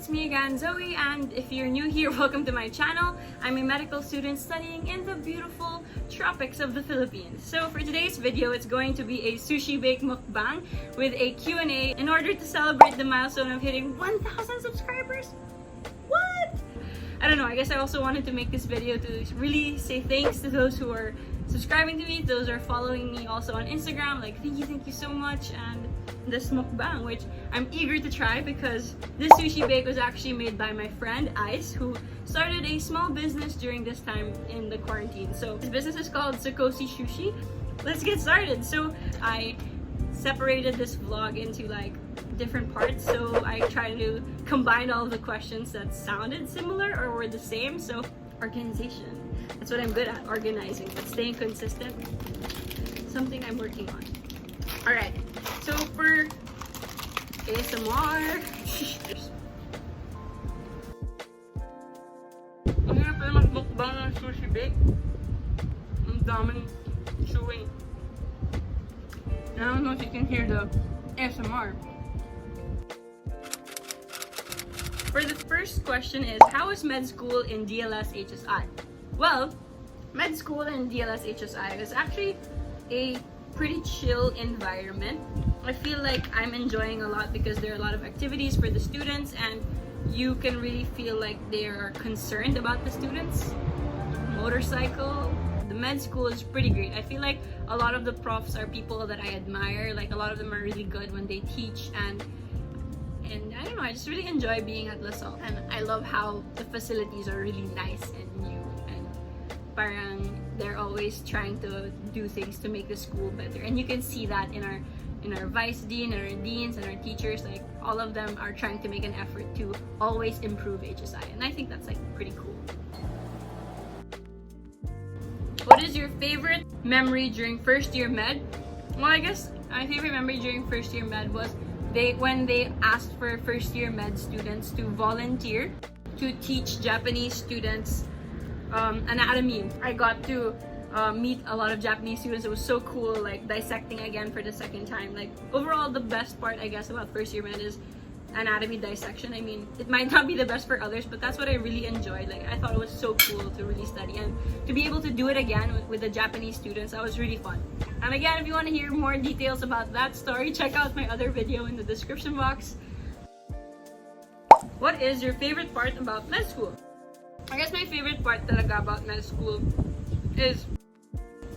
it's me again, Zoe, and if you're new here, welcome to my channel. I'm a medical student studying in the beautiful tropics of the Philippines. So for today's video, it's going to be a sushi bake mukbang with a Q&A in order to celebrate the milestone of hitting 1,000 subscribers. What? I don't know, I guess I also wanted to make this video to really say thanks to those who are subscribing to me, those who are following me also on Instagram. Like, thank you so much. And this mukbang, which I'm eager to try because this sushi bake was actually made by my friend Ice, who started a small business during this time in the quarantine. So his business is called Sushi. Let's get started. So I separated this vlog into like different parts, so I tried to combine all of the questions that sounded similar or were the same. So organization, that's what I'm good at, organizing, but staying consistent, something I'm working on. All right, so for ASMR, ang hirap na mag-mukbang ng sushi bake. Ang daming chewing. I don't know if you can hear the ASMR. For the first question is, how is med school in DLS HSI? Well, med school in DLS HSI is actually a pretty chill environment. I feel like I'm enjoying a lot because there are a lot of activities for the students and you can really feel like they are concerned about the students. Motorcycle. The med school is pretty great. I feel like a lot of the profs are people that I admire. Like, a lot of them are really good when they teach, and I don't know, I just really enjoy being at LaSalle, and I love how the facilities are really nice and new, and parang they're always trying to do things to make the school better, and you can see that in our vice dean and our deans and our teachers. Like, all of them are trying to make an effort to always improve HSI, and I think that's like pretty cool. What is your favorite memory during first year med? Well, I guess my favorite memory during first year med was when they asked for first year med students to volunteer to teach Japanese students anatomy. I got to meet a lot of Japanese students. It was so cool, like dissecting again for the second time. Like, overall, the best part, I guess, about first year med is anatomy dissection. I mean, it might not be the best for others, but that's what I really enjoyed. Like, I thought it was so cool to really study, and to be able to do it again with the Japanese students, that was really fun. And again, if you want to hear more details about that story, check out my other video in the description box. What is your favorite part about med school? I guess my favorite part talaga about med school is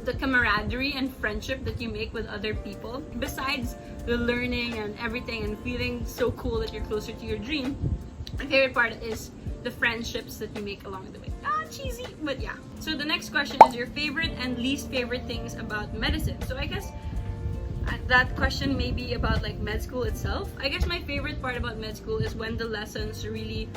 the camaraderie and friendship that you make with other people. Besides the learning and everything and feeling so cool that you're closer to your dream, my favorite part is the friendships that you make along the way. Cheesy, but yeah. So the next question is your favorite and least favorite things about medicine. So I guess that question may be about like med school itself. I guess my favorite part about med school is when the lessons really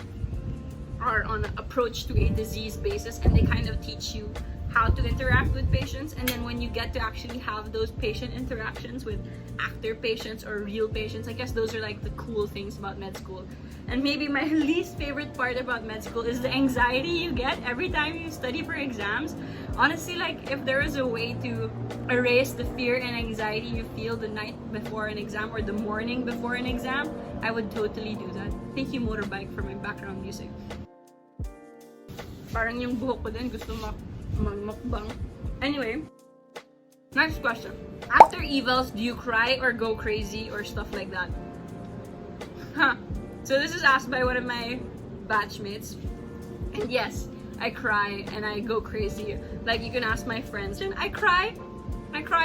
are on an approach to a disease basis, and they kind of teach you how to interact with patients, and then when you get to actually have those patient interactions with actor patients or real patients, I guess those are like the cool things about med school. And maybe my least favorite part about med school is the anxiety you get every time you study for exams. Honestly, like, if there is a way to erase the fear and anxiety you feel the night before an exam or the morning before an exam, I would totally do that. Thank you, Motorbike, for my background music. Parang yung buhok ko din gusto mag-mukbang. Anyway, next question. After evals, do you cry or go crazy or stuff like that? So this is asked by one of my batchmates, and yes, I cry and I go crazy. Like, you can ask my friends, and I cry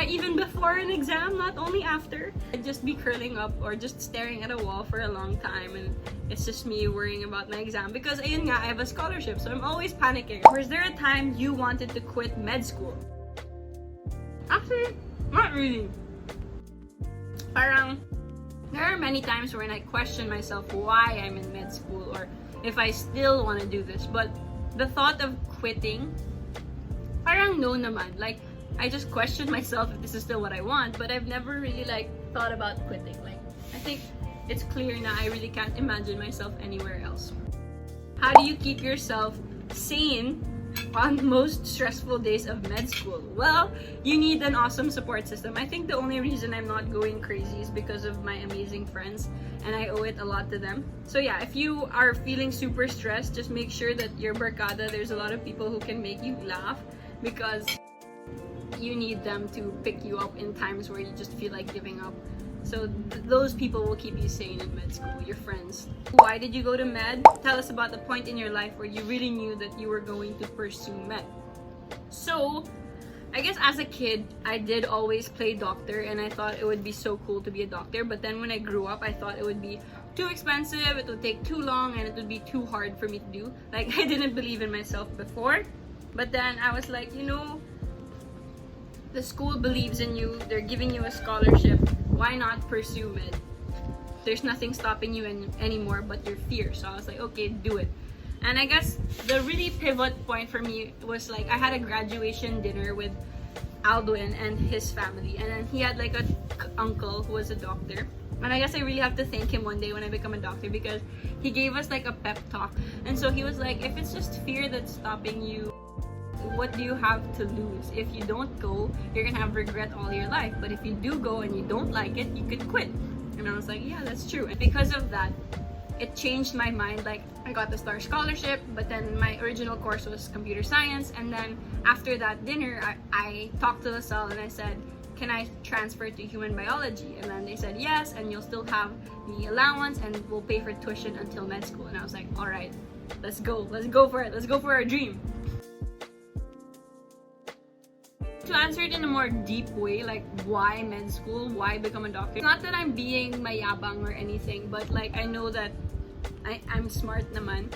even before an exam, not only after. I'd just be curling up or just staring at a wall for a long time, and it's just me worrying about my exam because ayun nga, I have a scholarship, so I'm always panicking. Was there a time you wanted to quit med school? Actually, not really. Parang, there are many times when I question myself why I'm in med school or if I still want to do this, but the thought of quitting, parang no naman. Like, I just question myself if this is still what I want, but I've never really like thought about quitting. Like, I think it's clear now I really can't imagine myself anywhere else. How do you keep yourself sane on most stressful days of med school? Well, you need an awesome support system. I think the only reason I'm not going crazy is because of my amazing friends, and I owe it a lot to them. So yeah, if you are feeling super stressed, just make sure that your barkada, there's a lot of people who can make you laugh, because you need them to pick you up in times where you just feel like giving up. So those people will keep you sane in med school, your friends. Why did you go to med? Tell us about the point in your life where you really knew that you were going to pursue med. So, I guess as a kid, I did always play doctor, and I thought it would be so cool to be a doctor. But then when I grew up, I thought it would be too expensive, it would take too long, and it would be too hard for me to do. Like, I didn't believe in myself before. But then I was like, you know, the school believes in you, they're giving you a scholarship, why not pursue med? There's nothing stopping you anymore but your fear. So I was like, okay, do it. And I guess the really pivot point for me was like, I had a graduation dinner with Alduin and his family, and then he had like a uncle who was a doctor. And I guess I really have to thank him one day when I become a doctor, because he gave us like a pep talk. And so he was like, if it's just fear that's stopping you, what do you have to lose? If you don't go, you're gonna have regret all your life. But if you do go and you don't like it, you could quit. And I was like, yeah, that's true. And because of that, it changed my mind. Like, I got the STAR scholarship, but then my original course was computer science. And then after that dinner, I talked to LaSalle and I said, can I transfer to human biology? And then they said yes, and you'll still have the allowance and we'll pay for tuition until med school. And I was like, all right, let's go for it. Let's go for our dream. To answer it in a more deep way, like why med school, why become a doctor? Not that I'm being mayabang or anything, but like I know that I'm smart naman,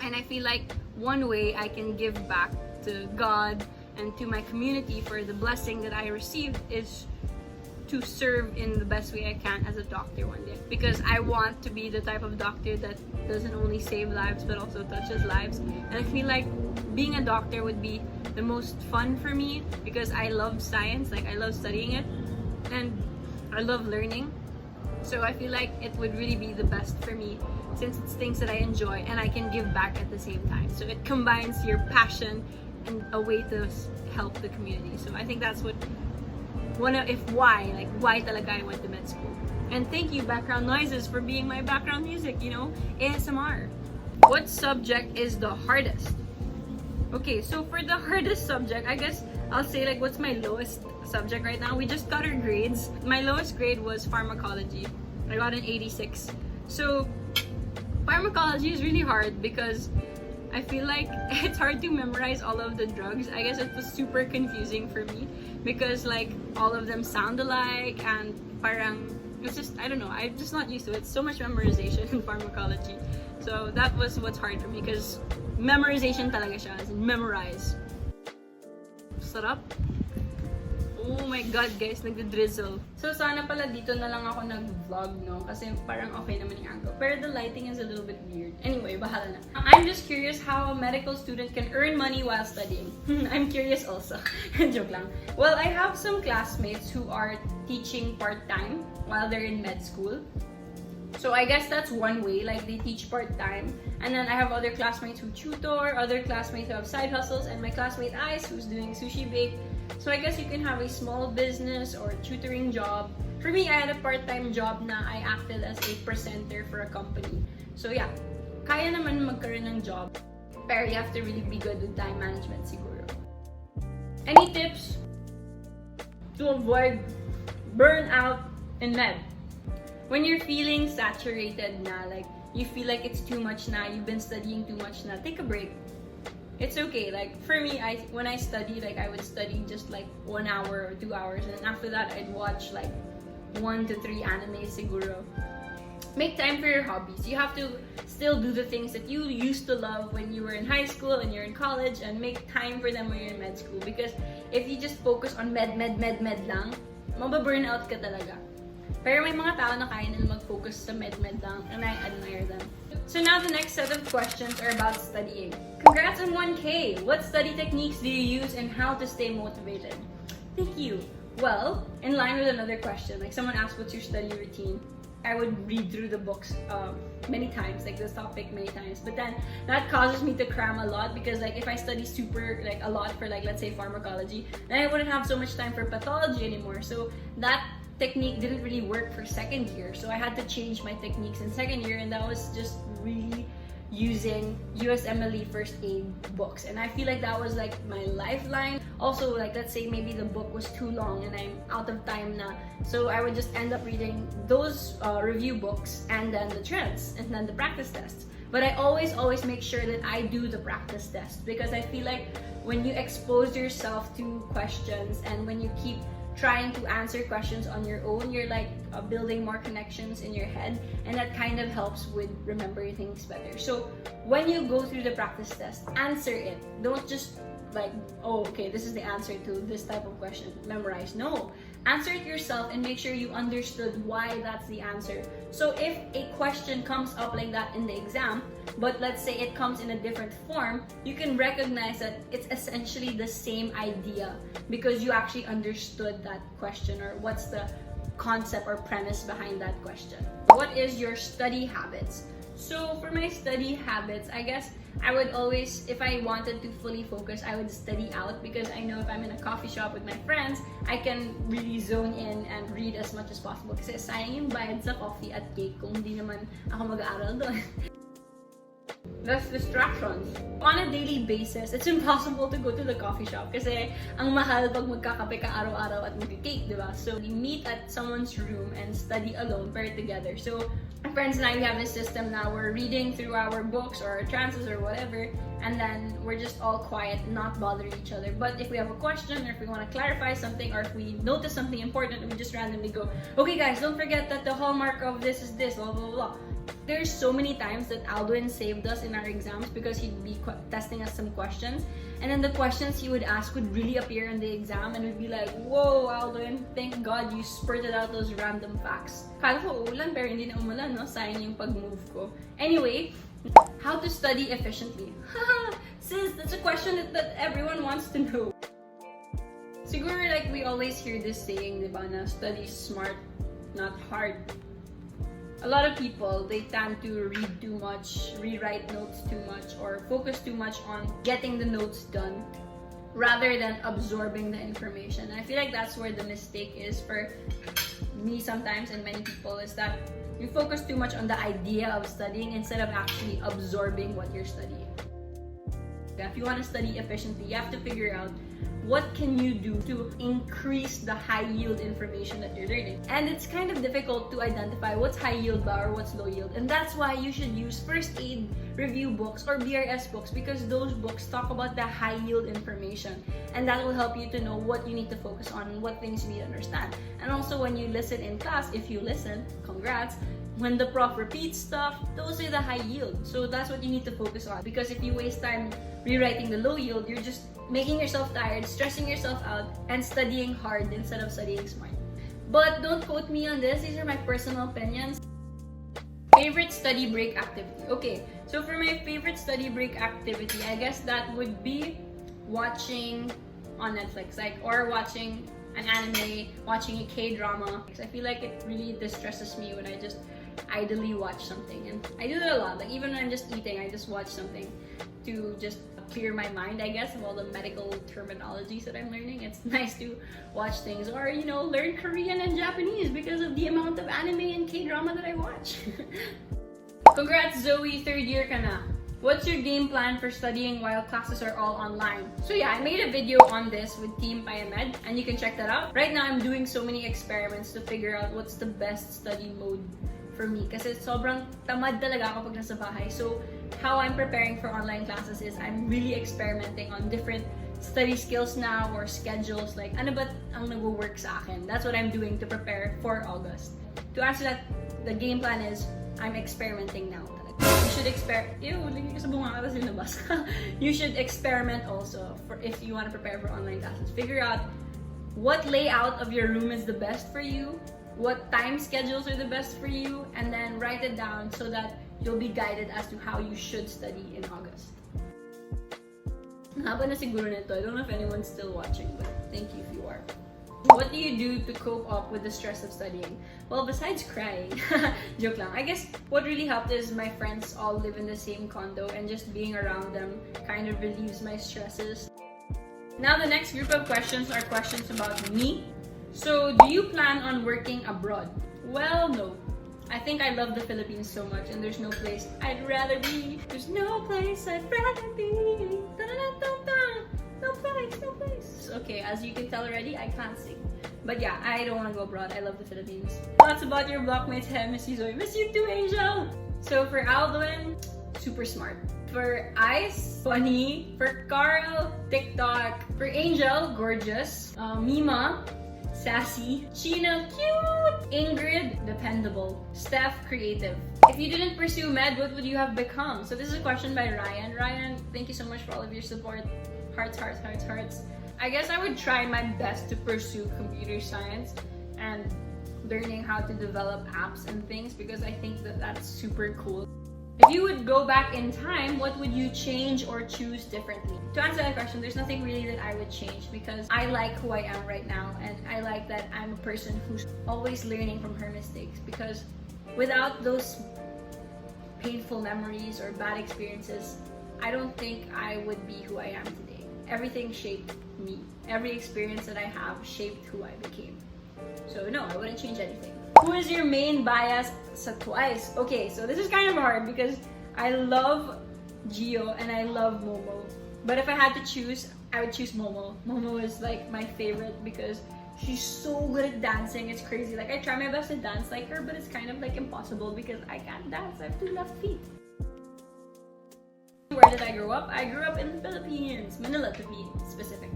and I feel like one way I can give back to God and to my community for the blessing that I received is to serve in the best way I can as a doctor one day, because I want to be the type of doctor that doesn't only save lives but also touches lives. And I feel like being a doctor would be the most fun for me, because I love science, like I love studying it and I love learning. So I feel like it would really be the best for me, since it's things that I enjoy and I can give back at the same time. So it combines your passion and a way to help the community. So I think that's what why talaga I went to med school. And thank you, background noises, for being my background music, you know, ASMR. What subject is the hardest? Okay, so for the hardest subject, I guess I'll say like what's my lowest subject right now. We just got our grades. My lowest grade was pharmacology. I got an 86. So pharmacology is really hard because I feel like it's hard to memorize all of the drugs. I guess it was super confusing for me because like all of them sound alike, and parang it's just, I don't know, I'm just not used to it. So much memorization in pharmacology. So that was what's hard for me, because memorization talaga siya, as in memorize. Sarap. Oh my god guys, nagdi-drizzle. So sana pala dito na lang ako nag-vlog, no? Kasi parang okay naman yung angle. Pero the lighting is a little bit weird. Anyway, bahala na. I'm just curious how a medical student can earn money while studying. I'm curious also. Joke lang. Well, I have some classmates who are teaching part-time while they're in med school. So I guess that's one way, like they teach part-time. And then I have other classmates who tutor, other classmates who have side hustles, and my classmate Ice who's doing sushi bake. So I guess you can have a small business or a tutoring job. For me, I had a part-time job na I acted as a presenter for a company. So yeah, kaya naman magkaroon ng job. Pero you have to really be good with time management siguro. Any tips to avoid burnout in med? When you're feeling saturated na, like you feel like it's too much na, you've been studying too much na, take a break. It's okay. Like for me, when I study, like I would study just like 1 hour or 2 hours, and after that I'd watch like 1 to 3 animes siguro. Make time for your hobbies. You have to still do the things that you used to love when you were in high school and you're in college, and make time for them when you're in med school. Because if you just focus on med lang, mababurnout ka talaga. Pero may mga tao na kaya nila mag-focus sa med lang, and I admire them. So now the next set of questions are about studying. Congrats on 1K! What study techniques do you use and how to stay motivated? Thank you! Well, in line with another question, like someone asked what's your study routine? I would read through the books many times, like this topic many times. But then that causes me to cram a lot, because like if I study super like a lot for like, let's say, pharmacology, then I wouldn't have so much time for pathology anymore. So that technique didn't really work for second year. So I had to change my techniques in second year, and that was just really using USMLE first aid books. And I feel like that was like my lifeline. Also, like let's say maybe the book was too long and I'm out of time na, so I would just end up reading those review books and then the trends and then the practice tests. But I always make sure that I do the practice test, because I feel like when you expose yourself to questions and when you keep trying to answer questions on your own, you're like building more connections in your head, and that kind of helps with remembering things better. So when you go through the practice test, answer it. Don't just like, oh, okay, this is the answer to this type of question, memorize. No, answer it yourself and make sure you understood why that's the answer. So if a question comes up like that in the exam, but let's say it comes in a different form, you can recognize that it's essentially the same idea because you actually understood that question, or what's the concept or premise behind that question. What is your study habits? So for my study habits, I guess I would always, if I wanted to fully focus, I would study out, because I know if I'm in a coffee shop with my friends, I can really zone in and read as much as possible. Kasi sayang yung bayad sa coffee at cake kung hindi naman ako mag-aaral doon. Less distractions. On a daily basis, it's impossible to go to the coffee shop kasi ang mahal pag magkakape ka araw-araw at mag-cake, di ba? So we meet at someone's room and study alone, pair together. So my friends and I, we have this system now. We're reading through our books or our trances or whatever, and then we're just all quiet, not bothering each other. But if we have a question, or if we want to clarify something, or if we notice something important, we just randomly go, okay guys, don't forget that the hallmark of this is this, blah blah blah. There's so many times that Alduin saved us in our exams because he'd be testing us some questions, and then the questions he would ask would really appear in the exam, and we'd be like, whoa, Alduin, thank God you spurted out those random facts. Kala ko uulan pero hindi na umulan, no? Sayang yung pag-move ko. Anyway, how to study efficiently? Sis, that's a question that everyone wants to know. Siguro like we always hear this saying, di ba, na study smart, not hard. A lot of people, they tend to read too much, rewrite notes too much, or focus too much on getting the notes done rather than absorbing the information. I feel like that's where the mistake is for me sometimes, and many people, is that you focus too much on the idea of studying instead of actually absorbing what you're studying. If you want to study efficiently, you have to figure out what can you do to increase the high yield information that you're learning. And it's kind of difficult to identify what's high yield ba or what's low yield. And that's why you should use first aid review books or BRS books, because those books talk about the high yield information. And that will help you to know what you need to focus on and what things you need to understand. And also when you listen in class, if you listen, congrats. When the prof repeats stuff, those are the high yield. So that's what you need to focus on. Because if you waste time rewriting the low yield, you're just making yourself tired, stressing yourself out, and studying hard instead of studying smart. But don't quote me on this. These are my personal opinions. Favorite study break activity. Okay, so for my favorite study break activity, I guess that would be watching on Netflix, like, or watching an anime, watching a K-drama. I feel like it really distresses me when I just idly watch something, and I do that a lot. Like even when I'm just eating, I just watch something to just clear my mind, I guess, of all the medical terminologies that I'm learning. It's nice to watch things, or you know, learn Korean and Japanese because of the amount of anime and K-drama that I watch. Congrats, Zoe, third year ka na. What's your game plan for studying while classes are all online? So yeah, I made a video on this with Team PayaMED, and you can check that out. Right now, I'm doing so many experiments to figure out what's the best study mode for me. Kasi sobrang tamad talaga ako pag nasa bahay. So how I'm preparing for online classes is I'm really experimenting on different study skills now, or schedules. Like, ano ba ang nagwo-work sa akin? That's what I'm doing to prepare for August. To answer that, the game plan is I'm experimenting now. You should You should experiment also for if you want to prepare for online classes. Figure out what layout of your room is the best for you, what time schedules are the best for you, and then write it down so that you'll be guided as to how you should study in August. Haba na siguro nito. I don't know if anyone's still watching, but thank you if you are. What do you do to cope up with the stress of studying? Well, besides crying, joke lang. I guess what really helped is my friends all live in the same condo, and just being around them kind of relieves my stresses. Now the next group of questions are questions about me. So, do you plan on working abroad? Well, no. I think I love the Philippines so much, and there's no place I'd rather be. There's no place I'd rather be. No place, no place. Okay, as you can tell already, I can't sing. But yeah, I don't want to go abroad. I love the Philippines. Thoughts about your blockmates? Hey, miss you, Zoe. Miss you too, Angel. So for Alduin, super smart. For Ice, funny. For Carl, TikTok. For Angel, gorgeous. Mima, sassy. Sheena, cute. Ingrid, dependable. Steph, creative. If you didn't pursue med, what would you have become? So this is a question by Ryan. Ryan, thank you so much for all of your support. Hearts, hearts, hearts, hearts. I guess I would try my best to pursue computer science and learning how to develop apps and things, because I think that that's super cool. If you would go back in time, what would you change or choose differently? To answer that question, there's nothing really that I would change, because I like who I am right now, and I like that I'm a person who's always learning from her mistakes, because without those painful memories or bad experiences, I don't think I would be who I am today. Everything shaped me. Every experience that I have shaped who I became. So no, I wouldn't change anything. Who is your main bias sa Twice? Okay, so this is kind of hard because I love Gio and I love Momo. But if I had to choose, I would choose Momo. Momo is like my favorite because she's so good at dancing. It's crazy. Like, I try my best to dance like her, but it's kind of like impossible because I can't dance. I have 2 left feet. Where did I grow up? I grew up in the Philippines, Manila to be specific.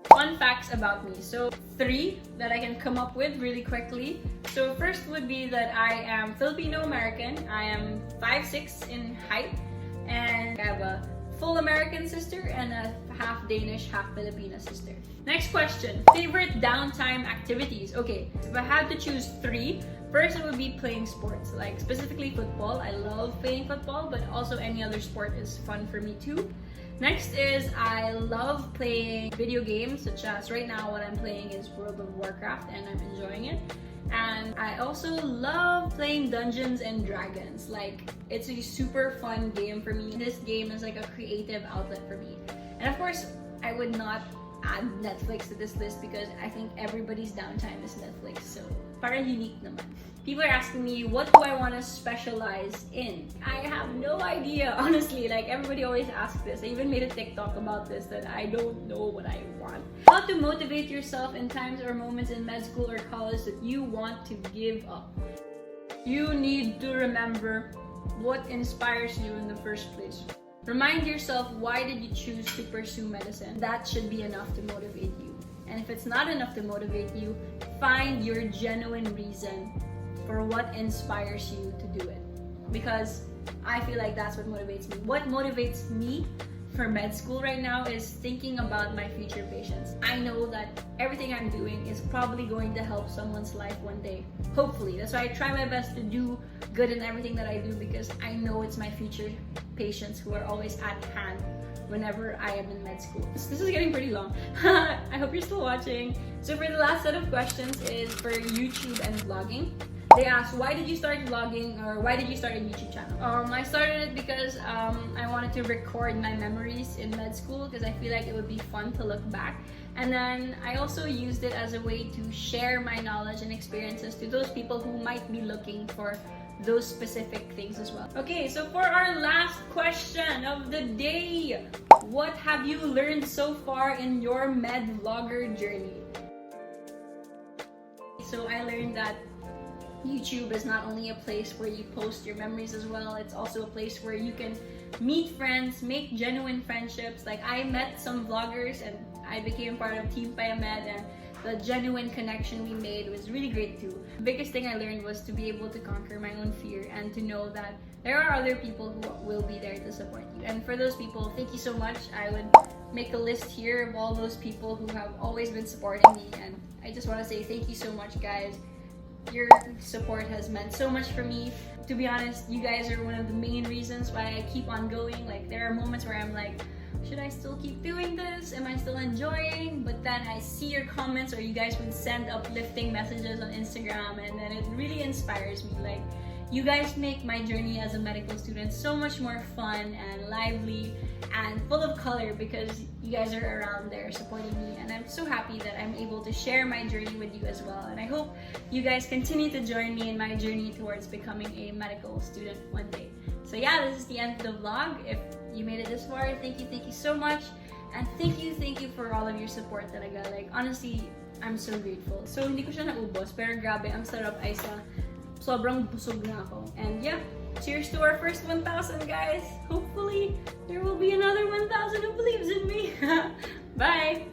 Fun facts about me. So 3 that I can come up with really quickly. So first would be that I am Filipino-American. I am 5'6" in height, and I have a full American sister and a half Danish, half Filipina sister. Next question. Favorite downtime activities? Okay, if I had to choose 3, first, it would be playing sports, like specifically football. I love playing football, but also any other sport is fun for me too. Next is I love playing video games, such as right now what I'm playing is World of Warcraft, and I'm enjoying it. And I also love playing Dungeons and Dragons. Like, it's a super fun game for me. This game is like a creative outlet for me. And of course, I would not add Netflix to this list because I think everybody's downtime is Netflix. So, parang unique naman. People are asking me, what do I want to specialize in? I have no idea, honestly. Like, everybody always asks this. I even made a TikTok about this, that I don't know what I want. How to motivate yourself in times or moments in med school or college that you want to give up. You need to remember what inspires you in the first place. Remind yourself, why did you choose to pursue medicine? That should be enough to motivate you. And if it's not enough to motivate you, find your genuine reason for what inspires you to do it. Because I feel like that's what motivates me. What motivates me for med school right now is thinking about my future patients. I know that everything I'm doing is probably going to help someone's life one day. Hopefully. That's why I try my best to do good in everything that I do, because I know it's my future patients who are always at hand whenever I am in med school. This is getting pretty long. I hope you're still watching. So for the last set of questions is for YouTube and vlogging. They asked, why did you start vlogging, or why did you start a YouTube channel? I started it because I wanted to record my memories in med school, because I feel like it would be fun to look back. And then I also used it as a way to share my knowledge and experiences to those people who might be looking for those specific things as well. Okay, so for our last question of the day, what have you learned so far in your med vlogger journey? So I learned that YouTube is not only a place where you post your memories as well, it's also a place where you can meet friends, make genuine friendships. Like, I met some vloggers and I became part of Team PayaMED, and the genuine connection we made was really great too. The biggest thing I learned was to be able to conquer my own fear and to know that there are other people who will be there to support you. And for those people, thank you so much. I would make a list here of all those people who have always been supporting me, and I just want to say thank you so much, guys. Your support has meant so much for me. To be honest, you guys are one of the main reasons why I keep on going. Like, there are moments where I'm like, should I still keep doing this? Am I still enjoying? But then I see your comments, or you guys would send uplifting messages on Instagram, and then it really inspires me. Like, you guys make my journey as a medical student so much more fun and lively and full of color because you guys are around there supporting me, and I'm so happy that I'm able to share my journey with you as well. And I hope you guys continue to join me in my journey towards becoming a medical student one day. So yeah, this is the end of the vlog. If you made it this far, thank you so much. And thank you for all of your support talaga. Like, honestly, I'm so grateful. So hindi ko siya naubos, pero grabe, ang sarap ay sobrang busog na ako. And yeah, cheers to our first 1,000, guys. Hopefully, there will be another 1,000 who believes in me. Bye!